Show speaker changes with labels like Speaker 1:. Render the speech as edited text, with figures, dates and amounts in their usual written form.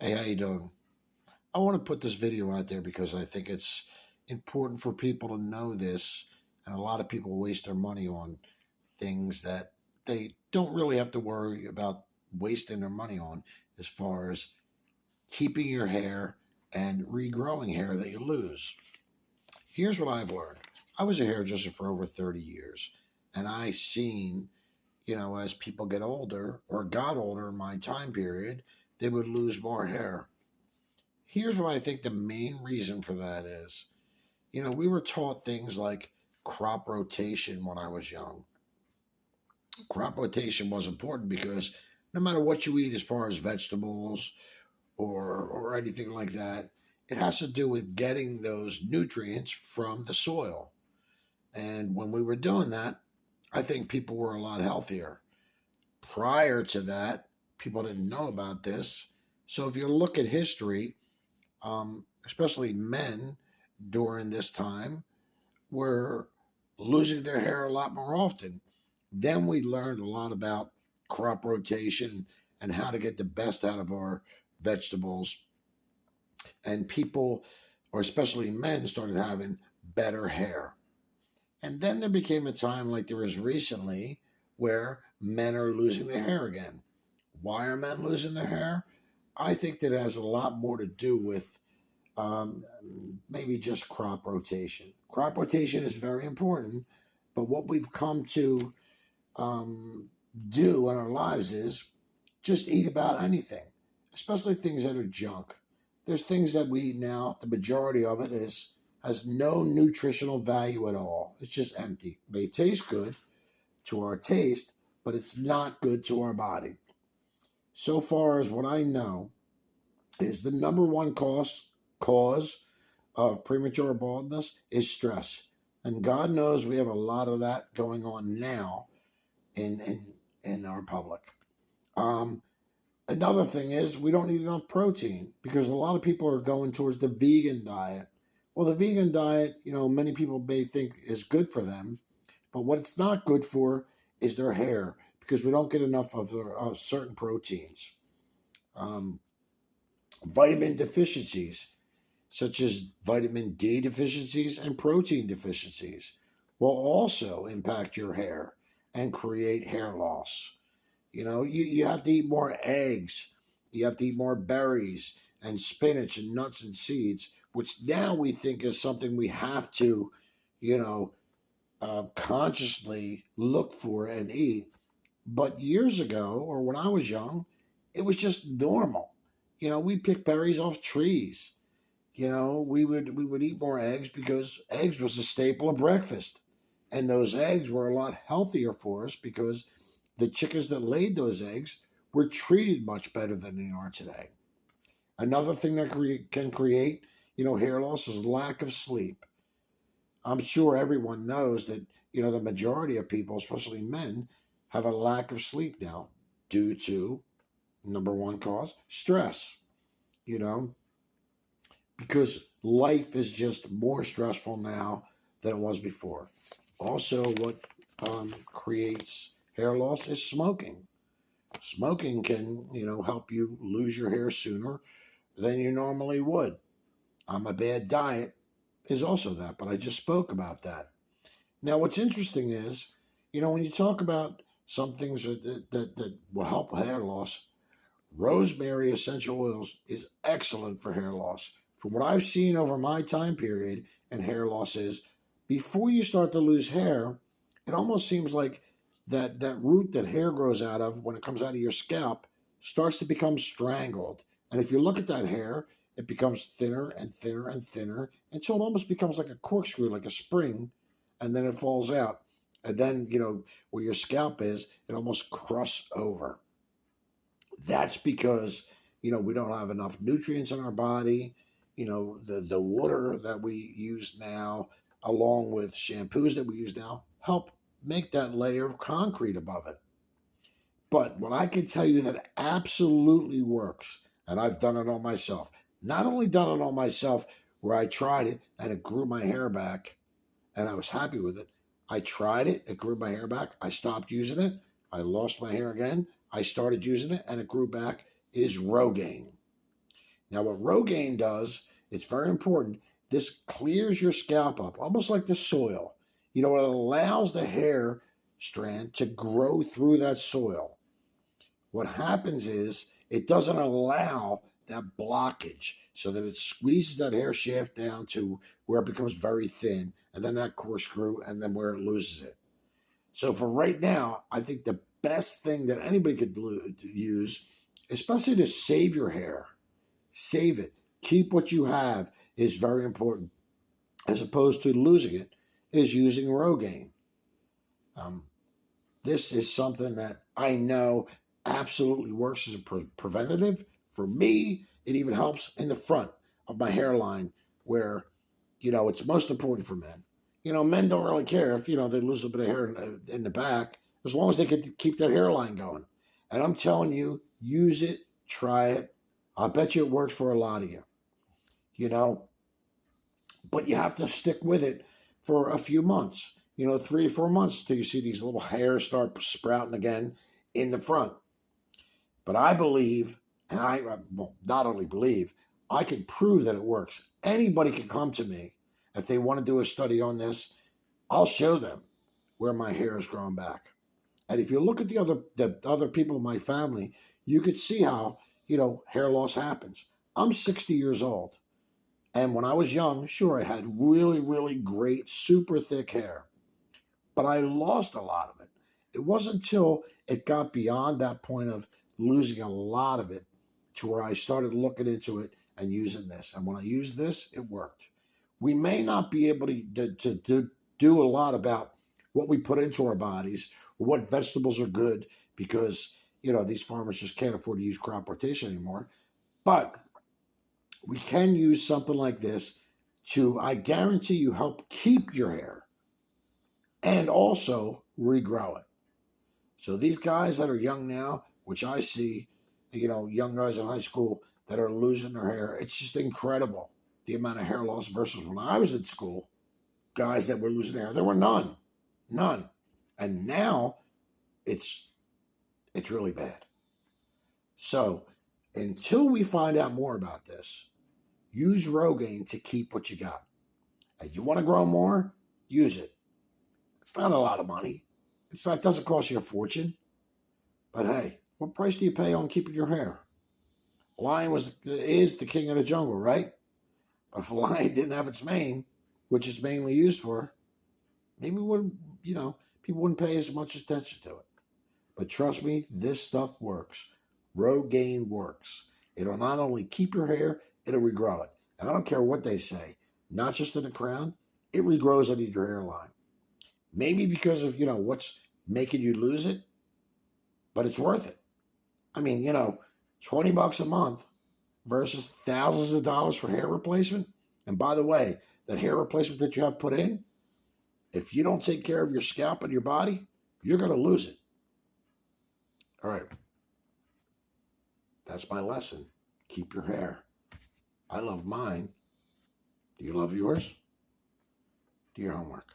Speaker 1: Hey, how you doing? I want to put this video out there because I think it's important for people to know this, and a lot of people waste their money on things that they don't really have to worry about wasting their money on, as far as keeping your hair and regrowing hair that you lose. Here's what I've learned. I was a hairdresser for over 30 years, and I seen, as people get older or got older in my time period, they would lose more hair. Here's what I think the main reason for that is. We were taught things like crop rotation when I was young. Crop rotation was important because no matter what you eat as far as vegetables or anything like that, it has to do with getting those nutrients from the soil. And when we were doing that, I think people were a lot healthier. Prior to that, people didn't know about this. So if you look at history, especially men during this time, were losing their hair a lot more often. Then we learned a lot about crop rotation and how to get the best out of our vegetables. And people, or especially men, started having better hair. And then there became a time like there is recently where men are losing their hair again. Why are men losing their hair? I think that it has a lot more to do with um, maybe just crop rotation. Crop rotation is very important, but what we've come to um, do in our lives is just eat about anything, especially things that are junk. There's things that we eat now, the majority of it has no nutritional value at all. It's just empty. It may taste good to our taste, but it's not good to our body. So far as what I know, is the number one cause of premature baldness is stress. And God knows we have a lot of that going on now in our public. Um, Another thing is we don't need enough protein because a lot of people are going towards the vegan diet. Well, the vegan diet, many people may think is good for them, but what it's not good for is their hair because we don't get enough of their, certain proteins. Um, Vitamin deficiencies, such as vitamin D deficiencies and protein deficiencies, will also impact your hair and create hair loss. You have to eat more eggs, you have to eat more berries and spinach and nuts and seeds, which now we think is something we have to, you know, consciously look for and eat. But years ago, or when I was young, it was just normal. We pick berries off trees. We would eat more eggs because eggs was a staple of breakfast. And those eggs were a lot healthier for us because the chickens that laid those eggs were treated much better than they are today. Another thing that can create, hair loss is lack of sleep. I'm sure everyone knows that, the majority of people, especially men, have a lack of sleep now due to number one cause, stress, you know, because life is just more stressful now than it was before. Also, what creates hair loss is smoking. Smoking can, help you lose your hair sooner than you normally would. A bad diet is also that, but I just spoke about that. Now, what's interesting is, when you talk about some things that will help hair loss, rosemary essential oils is excellent for hair loss. From what I've seen over my time period and hair loss is, before you start to lose hair, it almost seems like that root that hair grows out of when it comes out of your scalp starts to become strangled. And if you look at that hair, it becomes thinner and thinner and thinner until it almost becomes like a corkscrew, like a spring, and then it falls out. And then, where your scalp is, it almost crusts over. That's because, we don't have enough nutrients in our body. The water that we use now, along with shampoos that we use now, help make that layer of concrete above it. But what I can tell you that absolutely works, and I've done it on myself, not only done it on myself where I tried it and it grew my hair back and I was happy with it. I tried it, it grew my hair back. I stopped using it. I lost my hair again. I started using it and it grew back, is Rogaine. Now, what Rogaine does, it's very important. This clears your scalp up, almost like the soil. You know, it allows the hair strand to grow through that soil. What happens is it doesn't allow that blockage so that it squeezes that hair shaft down to where it becomes very thin, and then that corkscrew, and then where it loses it. So for right now, I think the best thing that anybody could use, especially to save your hair, save it, keep what you have, is very important, as opposed to losing it, is using Rogaine. Um, this is something that I know absolutely works as a preventative. For me, it even helps in the front of my hairline where, it's most important for men. Men don't really care if, they lose a bit of hair in the back, as long as they can keep their hairline going. And I'm telling you, use it, try it. I bet you it works for a lot of you, you know, but you have to stick with it for a few months, 3 to 4 months till you see these little hairs start sprouting again in the front. But I believe, and not only believe, I can prove that it works. Anybody can come to me if they want to do a study on this. I'll show them where my hair is growing back. And if you look at the other people in my family, you could see how, hair loss happens. I'm 60 years old. And when I was young, sure, I had really, really great, super thick hair. But I lost a lot of it. It wasn't until it got beyond that point of losing a lot of it to where I started looking into it and using this. And when I used this, it worked. We may not be able to do a lot about what we put into our bodies or what vegetables are good because, these farmers just can't afford to use crop rotation anymore. But we can use something like this to, I guarantee you, help keep your hair and also regrow it. So these guys that are young now, which I see, young guys in high school that are losing their hair, it's just incredible the amount of hair loss versus when I was in school, guys that were losing hair, there were none. And now it's really bad. So until we find out more about this, use Rogaine to keep what you got. And you want to grow more? Use it. It's not a lot of money. It doesn't cost you a fortune. But hey, what price do you pay on keeping your hair? A lion is the king of the jungle, right? But if a lion didn't have its mane, which it's mainly used for, maybe people wouldn't pay as much attention to it. But trust me, this stuff works. Rogaine works. It'll not only keep your hair, it'll regrow it. And I don't care what they say, not just in the crown, it regrows under your hairline. Maybe because of, what's making you lose it, but it's worth it. I mean, $20 a month versus thousands of dollars for hair replacement. And by the way, that hair replacement that you have put in, if you don't take care of your scalp and your body, you're going to lose it. All right. That's my lesson. Keep your hair. I love mine. Do you love yours? Do your homework.